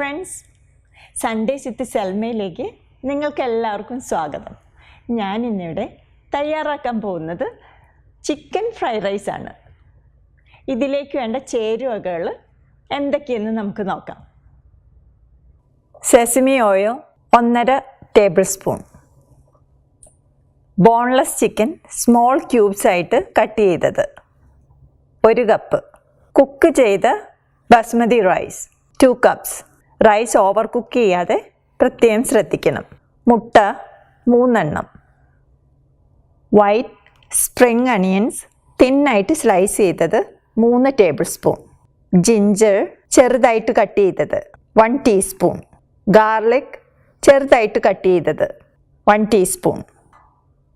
Friends, Sundays വിത്ത് സെൽമയിലേക്ക് നിങ്ങൾക്കെല്ലാവർക്കും സ്വാഗതം. ഞാനിന്നിവിടെ തയ്യാറാക്കാൻ പോകുന്നത് ചിക്കൻ ഫ്രൈഡ് റൈസാണ്. ഇതിലേക്ക് വേണ്ട ചേരുവകൾ എന്തൊക്കെയെന്ന് നമുക്ക് നോക്കാം. Sesame oil 1.5 tablespoon, boneless chicken small cubes ആയിട്ട് കട്ട് ചെയ്തത് 1 കപ്പ്, കുക്ക് ചെയ്ത basmati rice 2 cups. Rice over cook ചെയ്യാതെ പ്രത്യേകം ശ്രദ്ധിക്കണം. മുട്ട 3 എണ്ണം, വൈറ്റ് സ്പ്രിംഗ് അണിയൻസ് തിന്നായിട്ട് സ്ലൈസ് ചെയ്തത് 3 ടേബിൾ സ്പൂൺ, ജിഞ്ചർ ചെറുതായിട്ട് കട്ട് ചെയ്തത് 1 ടീസ്പൂൺ, ഗാർലിക് ചെറുതായിട്ട് കട്ട് ചെയ്തത് 1 teaspoon,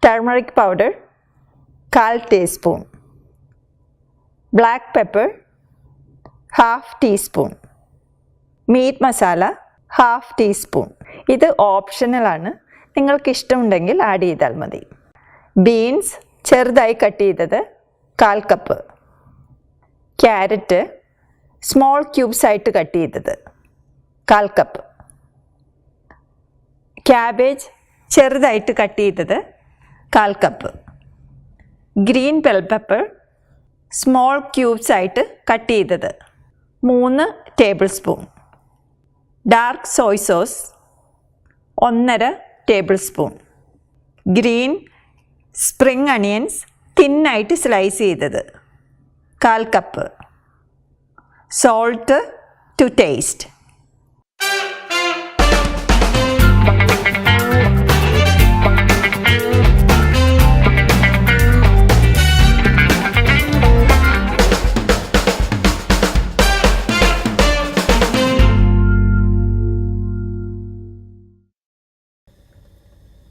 turmeric powder 1/4 teaspoon, black pepper 1/2 teaspoon, meat masala 1/2 teaspoon. ഇത് ഓപ്ഷണലാണ്, നിങ്ങൾക്ക് ഇഷ്ടമുണ്ടെങ്കിൽ ആഡ് ചെയ്താൽ മതി. ബീൻസ് ചെറുതായി കട്ട് ചെയ്തത് 1/4 കപ്പ്, ക്യാരറ്റ് സ്മോൾ ക്യൂബ്സ് ആയിട്ട് കട്ട് ചെയ്തത് 1/4 കപ്പ്, ക്യാബേജ് ചെറുതായിട്ട് കട്ട് ചെയ്തത് 1/4 cup, green bell pepper small cubes ആയിട്ട് കട്ട് ചെയ്തത് 3 tablespoon, dark soy sauce 1.5 tablespoon, green spring onions തിന്നായിട്ട് സ്ലൈസ് ചെയ്തത് 1/4 കപ്പ്, സോൾട്ട് ടു ടേസ്റ്റ്.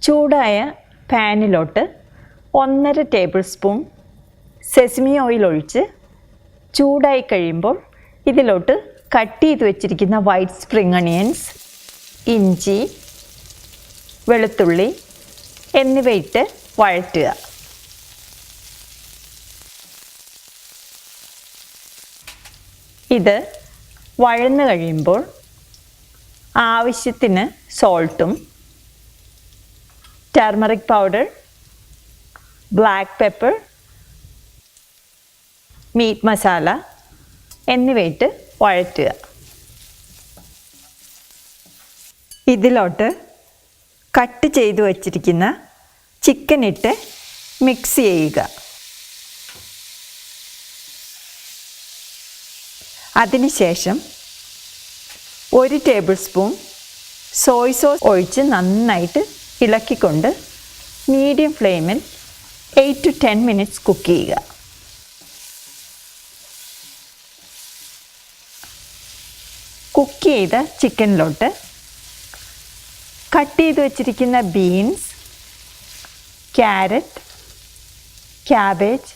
ചൂടായ പാനിലോട്ട് 1.5 ടേബിൾ സ്പൂൺ സെസമി ഓയിൽ ഒഴിച്ച് ചൂടായി കഴിയുമ്പോൾ ഇതിലോട്ട് കട്ട് ചെയ്ത് വെച്ചിരിക്കുന്ന വൈറ്റ് സ്പ്രിംഗ് അണിയൻസ്, ഇഞ്ചി, വെളുത്തുള്ളി എന്നിവയിട്ട് വഴറ്റുക. ഇത് വഴന്നു കഴിയുമ്പോൾ ആവശ്യത്തിന് സോൾട്ടും turmeric powder, black pepper, meat masala എന്നിവയിട്ട് വഴറ്റുക. ഇതിലോട്ട് കട്ട് ചെയ്ത് വച്ചിരിക്കുന്ന ചിക്കൻ ഇട്ട് മിക്സ് ചെയ്യുക. അതിനുശേഷം 1 ടേബിൾ സ്പൂൺ സോയ് സോസ് ഒഴിച്ച് നന്നായിട്ട് ഇളക്കിക്കൊണ്ട് മീഡിയം ഫ്ലെയിമിൽ 8 to 10 മിനിറ്റ്സ് കുക്ക് ചെയ്യുക. കുക്ക് ചെയ്ത ചിക്കനിലോട്ട് കട്ട് ചെയ്ത് വച്ചിരിക്കുന്ന beans, carrot, cabbage,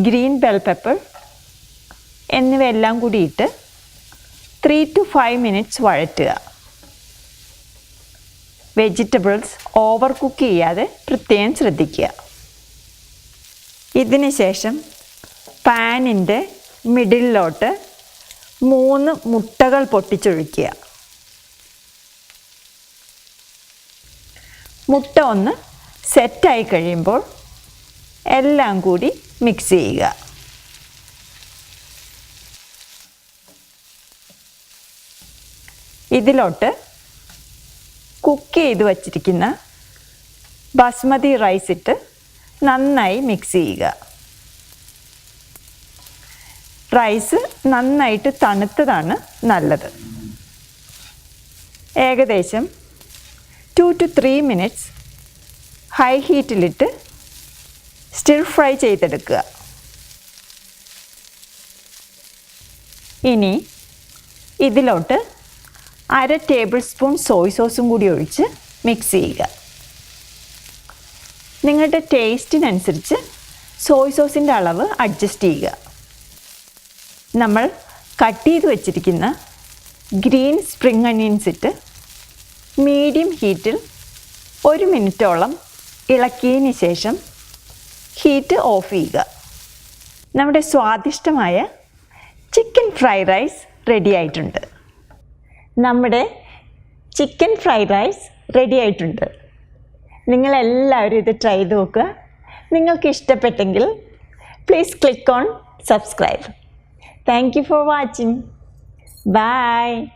green bell pepper എന്നിവയെല്ലാം കൂടി ഇട്ട് 3 to 5 മിനിറ്റ്സ് വഴറ്റുക. വെജിറ്റബിൾസ് ഓവർ കുക്ക് ചെയ്യാതെ പ്രത്യേകം ശ്രദ്ധിക്കുക. ഇതിന് ശേഷം പാനിൻ്റെ മിഡിലിലോട്ട് 3 മുട്ടകൾ പൊട്ടിച്ചൊഴിക്കുക. മുട്ട ഒന്ന് സെറ്റായി കഴിയുമ്പോൾ എല്ലാം കൂടി മിക്സ് ചെയ്യുക. ഇതിലോട്ട് കുക്ക് ചെയ്ത് വച്ചിരിക്കുന്ന ബസ്മതി റൈസ് ഇട്ട് നന്നായി മിക്സ് ചെയ്യുക. റൈസ് നന്നായിട്ട് തണുത്തതാണ് നല്ലത്. ഏകദേശം 2 to 3 മിനിറ്റ്സ് ഹൈ ഹീറ്റിലിട്ട് സ്റ്റിർ ഫ്രൈ ചെയ്തെടുക്കുക. ഇനി ഇതിലോട്ട് 1/2 ടേബിൾ സ്പൂൺ സോയ് സോസും കൂടി ഒഴിച്ച് മിക്സ് ചെയ്യുക. നിങ്ങളുടെ ടേസ്റ്റിനനുസരിച്ച് സോയ് സോസിൻ്റെ അളവ് അഡ്ജസ്റ്റ് ചെയ്യുക. നമ്മൾ കട്ട് ചെയ്ത് വച്ചിരിക്കുന്ന ഗ്രീൻ സ്പ്രിംഗ് അണിയൻസ് ഇട്ട് മീഡിയം ഹീറ്റിൽ 1 മിനിറ്റോളം ഇളക്കിയതിന് ശേഷം ഹീറ്റ് ഓഫ് ചെയ്യുക. നമ്മുടെ സ്വാദിഷ്ടമായ ചിക്കൻ ഫ്രൈഡ് റൈസ് റെഡി ആയിട്ടുണ്ട്. നമ്മുടെ ചിക്കൻ ഫ്രൈഡ് റൈസ് റെഡി ആയിട്ടുണ്ട്. നിങ്ങളെല്ലാവരും ഇത് ട്രൈ ചെയ്ത് നോക്കുക. നിങ്ങൾക്ക് ഇഷ്ടപ്പെട്ടെങ്കിൽ please click on subscribe. Thank you for watching. By.